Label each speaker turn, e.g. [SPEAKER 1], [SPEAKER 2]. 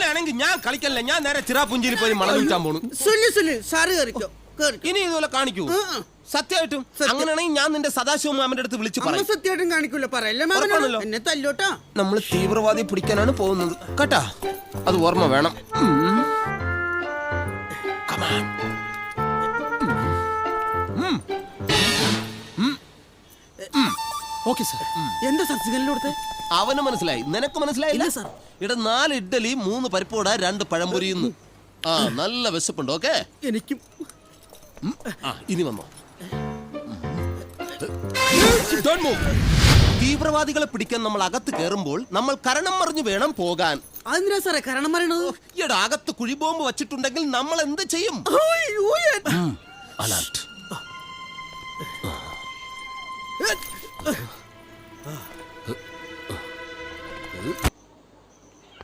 [SPEAKER 1] അങ്ങനെയാണെങ്കിൽ ഞാൻ കളിക്കല്ല, ഞാൻ നേരെ ചിറാപുഞ്ചിയിൽ പോയി മണം വിൽക്കാൻ പോണു.
[SPEAKER 2] സാറ് കേറിക്കോ.
[SPEAKER 1] ഇനി ഇതുപോലെ കാണിക്കൂ സത്യമായിട്ടും. അങ്ങനെയാണെങ്കിൽ ഞാൻ നിന്റെ സദാശിവ മാമന്റെ അടുത്ത് വിളിച്ചു പറയും.
[SPEAKER 2] സത്യമായിട്ടും കാണിക്കൂല, പറയല്ലേ മാമനല്ലോ, എന്നെ തല്ലോട്ടാ.
[SPEAKER 1] നമ്മൾ തീവ്രവാദി പിടിക്കാനാണ് പോകുന്നത് കേട്ടാ, അത് ഓർമ്മ വേണം.
[SPEAKER 2] എന്താ സാർ സിഗ്നൽ കൊടുത്തേ?
[SPEAKER 1] അവന് മനസ്സിലായി, നിനക്ക് മനസ്സിലായില്ല സാർ? ഇവിടെ 4 ഇഡ്ഡലി 3 പരിപ്പോട 2 പഴംപൊരിയുന്നു. ആ നല്ല വിശപ്പുണ്ട്. ഓക്കെ
[SPEAKER 2] എനിക്കും.
[SPEAKER 1] ഇനി വന്നോ. തീവ്രവാദികളെ പിടിക്കാൻ നമ്മൾ അകത്ത് കയറുമ്പോൾ നമ്മൾ കരണം മറിഞ്ഞു വേണം പോകാൻ.
[SPEAKER 2] അതെന്തിനാ സാറേ കരണം മറിയണത്?
[SPEAKER 1] ഈയിടെ അകത്ത് കുഴിബോംബ് വച്ചിട്ടുണ്ടെങ്കിൽ നമ്മൾ എന്ത് ചെയ്യും? അലർട്ട്.